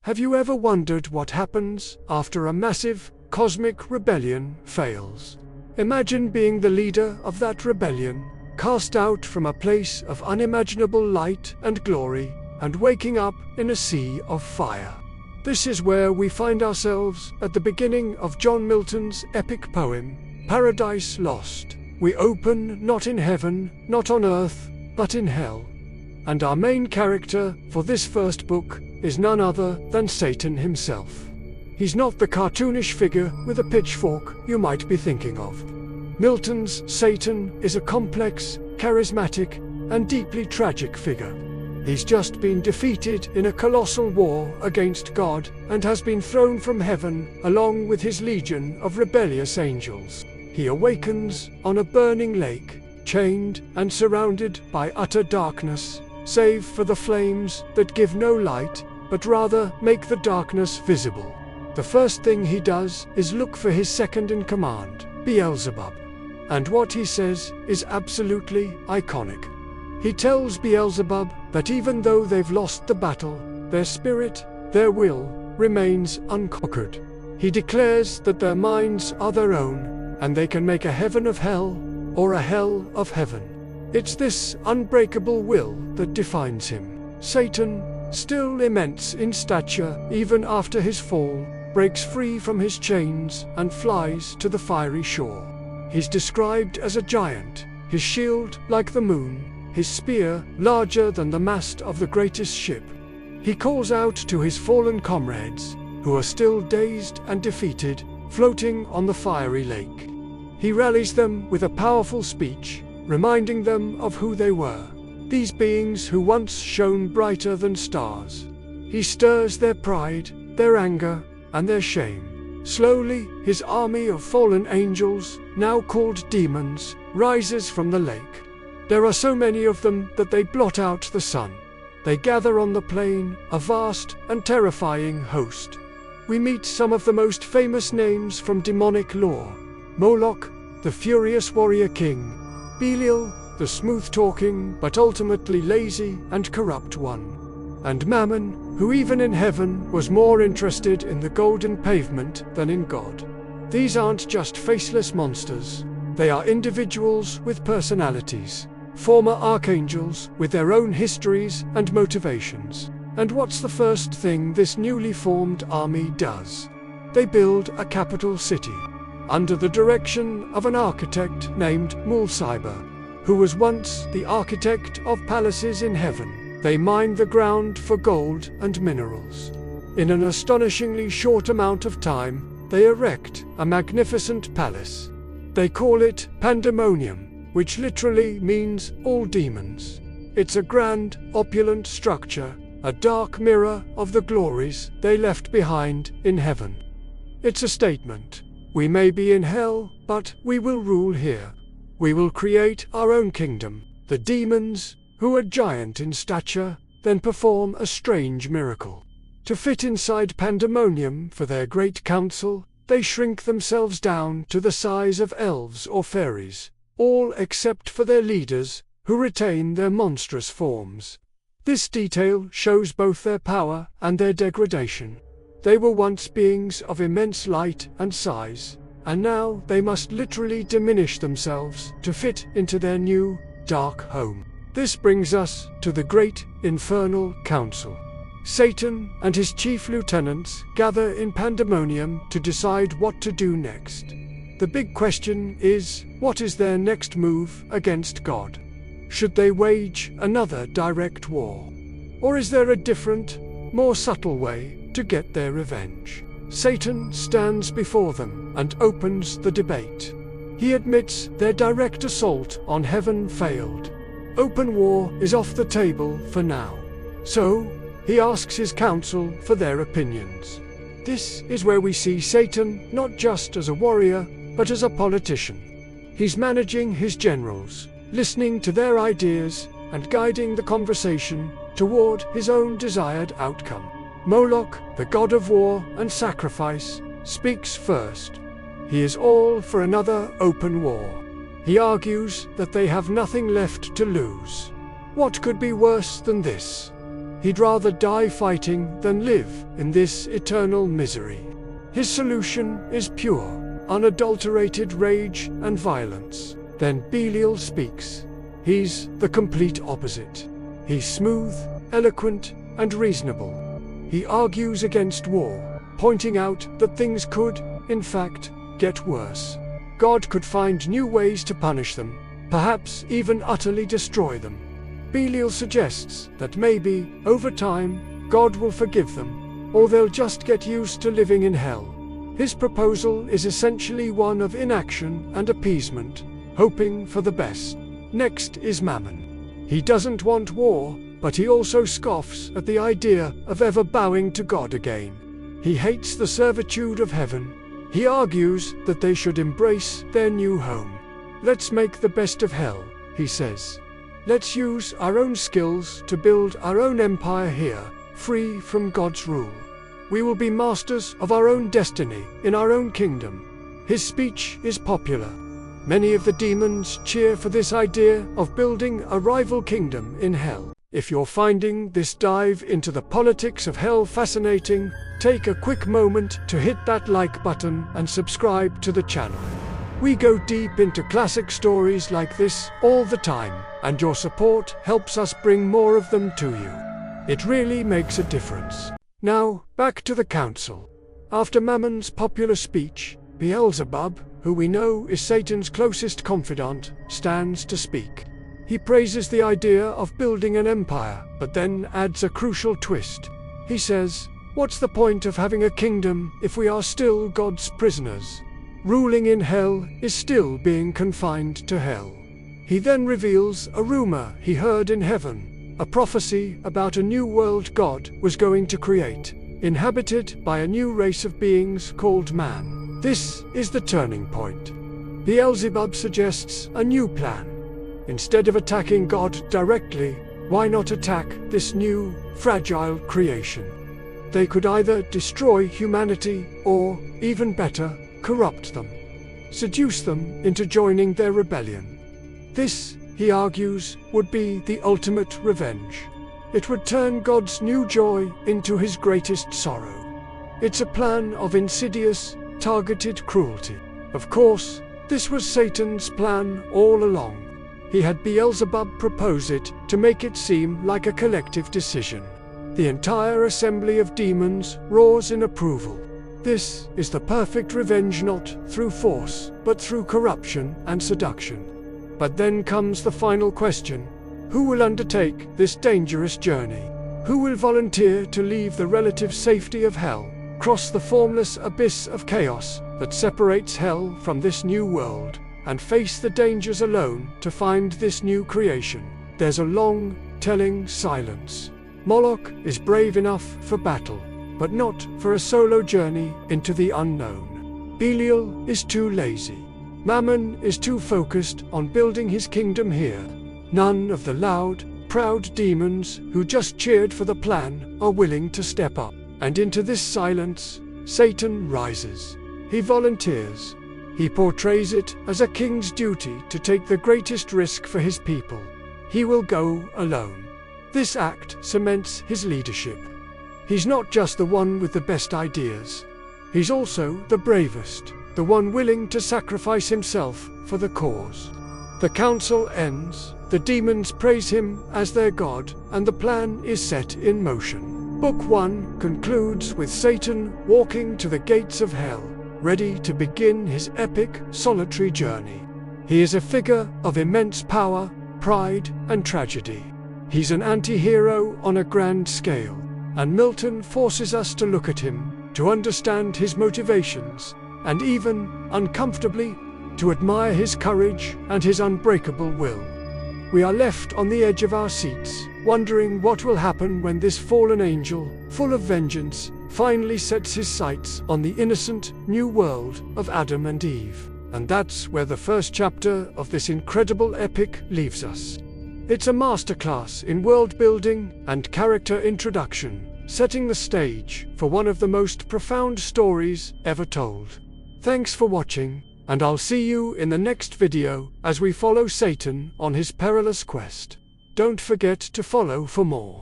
Have you ever wondered what happens after a massive, cosmic rebellion fails? Imagine being the leader of that rebellion, cast out from a place of unimaginable light and glory, and waking up in a sea of fire. This is where we find ourselves at the beginning of John Milton's epic poem, Paradise Lost. We open not in heaven, not on earth, but in hell. And our main character for this first book is none other than Satan himself. He's not the cartoonish figure with a pitchfork you might be thinking of. Milton's Satan is a complex, charismatic, and deeply tragic figure. He's just been defeated in a colossal war against God and has been thrown from heaven along with his legion of rebellious angels. He awakens on a burning lake, chained and surrounded by utter darkness, save for the flames that give no light, but rather make the darkness visible. The first thing he does is look for his second in command, Beelzebub. And what he says is absolutely iconic. He tells Beelzebub that even though they've lost the battle, their spirit, their will, remains unconquered. He declares that their minds are their own, and they can make a heaven of hell, or a hell of heaven. It's this unbreakable will that defines him. Satan, still immense in stature even after his fall, breaks free from his chains and flies to the fiery shore. He's described as a giant, his shield like the moon, his spear larger than the mast of the greatest ship. He calls out to his fallen comrades, who are still dazed and defeated, floating on the fiery lake. He rallies them with a powerful speech, reminding them of who they were, these beings who once shone brighter than stars. He stirs their pride, their anger, and their shame. Slowly, his army of fallen angels, now called demons, rises from the lake. There are so many of them that they blot out the sun. They gather on the plain, a vast and terrifying host. We meet some of the most famous names from demonic lore. Moloch, the furious warrior king. Belial, the smooth-talking but ultimately lazy and corrupt one. And Mammon, who even in heaven was more interested in the golden pavement than in God. These aren't just faceless monsters. They are individuals with personalities. Former archangels with their own histories and motivations. And what's the first thing this newly formed army does? They build a capital city, under the direction of an architect named Mulciber, who was once the architect of palaces in heaven. They mine the ground for gold and minerals. In an astonishingly short amount of time, they erect a magnificent palace. They call it Pandemonium, which literally means all demons. It's a grand, opulent structure, a dark mirror of the glories they left behind in heaven. It's a statement. We may be in hell, but we will rule here. We will create our own kingdom. The demons, who are giant in stature, then perform a strange miracle. To fit inside Pandemonium for their great council, they shrink themselves down to the size of elves or fairies, all except for their leaders, who retain their monstrous forms. This detail shows both their power and their degradation. They were once beings of immense light and size, and now they must literally diminish themselves to fit into their new, dark home. This brings us to the Great Infernal Council. Satan and his chief lieutenants gather in Pandemonium to decide what to do next. The big question is, what is their next move against God? Should they wage another direct war? Or is there a different, more subtle way to get their revenge? Satan stands before them and opens the debate. He admits their direct assault on heaven failed. Open war is off the table for now. So, he asks his council for their opinions. This is where we see Satan not just as a warrior, but as a politician. He's managing his generals, listening to their ideas, and guiding the conversation toward his own desired outcome. Moloch, the god of war and sacrifice, speaks first. He is all for another open war. He argues that they have nothing left to lose. What could be worse than this? He'd rather die fighting than live in this eternal misery. His solution is pure, unadulterated rage and violence. Then Belial speaks. He's the complete opposite. He's smooth, eloquent, and reasonable. He argues against war, pointing out that things could, in fact, get worse. God could find new ways to punish them, perhaps even utterly destroy them. Belial suggests that maybe, over time, God will forgive them, or they'll just get used to living in hell. His proposal is essentially one of inaction and appeasement, hoping for the best. Next is Mammon. He doesn't want war, but he also scoffs at the idea of ever bowing to God again. He hates the servitude of heaven. He argues that they should embrace their new home. Let's make the best of hell, he says. Let's use our own skills to build our own empire here, free from God's rule. We will be masters of our own destiny in our own kingdom. His speech is popular. Many of the demons cheer for this idea of building a rival kingdom in hell. If you're finding this dive into the politics of hell fascinating, take a quick moment to hit that like button and subscribe to the channel. We go deep into classic stories like this all the time, and your support helps us bring more of them to you. It really makes a difference. Now, back to the council. After Mammon's popular speech, Beelzebub, who we know is Satan's closest confidant, stands to speak. He praises the idea of building an empire, but then adds a crucial twist. He says, "What's the point of having a kingdom if we are still God's prisoners? Ruling in hell is still being confined to hell." He then reveals a rumor he heard in heaven, a prophecy about a new world God was going to create, inhabited by a new race of beings called man. This is the turning point. Beelzebub suggests a new plan. Instead of attacking God directly, why not attack this new, fragile creation? They could either destroy humanity or, even better, corrupt them, seduce them into joining their rebellion. This, he argues, would be the ultimate revenge. It would turn God's new joy into his greatest sorrow. It's a plan of insidious, targeted cruelty. Of course, this was Satan's plan all along. He had Beelzebub propose it to make it seem like a collective decision. The entire assembly of demons roars in approval. This is the perfect revenge, not through force, but through corruption and seduction. But then comes the final question. Who will undertake this dangerous journey? Who will volunteer to leave the relative safety of hell, cross the formless abyss of chaos that separates hell from this new world, and face the dangers alone to find this new creation? There's a long, telling silence. Moloch is brave enough for battle, but not for a solo journey into the unknown. Belial is too lazy. Mammon is too focused on building his kingdom here. None of the loud, proud demons who just cheered for the plan are willing to step up. And into this silence, Satan rises. He volunteers. He portrays it as a king's duty to take the greatest risk for his people. He will go alone. This act cements his leadership. He's not just the one with the best ideas. He's also the bravest, the one willing to sacrifice himself for the cause. The council ends, the demons praise him as their god, and the plan is set in motion. Book 1 concludes with Satan walking to the gates of hell, ready to begin his epic, solitary journey. He is a figure of immense power, pride, and tragedy. He's an anti-hero on a grand scale, and Milton forces us to look at him, to understand his motivations, and even, uncomfortably, to admire his courage and his unbreakable will. We are left on the edge of our seats, wondering what will happen when this fallen angel, full of vengeance, finally sets his sights on the innocent, new world of Adam and Eve. And that's where the first chapter of this incredible epic leaves us. It's a masterclass in world building and character introduction, setting the stage for one of the most profound stories ever told. Thanks for watching, and I'll see you in the next video as we follow Satan on his perilous quest. Don't forget to follow for more.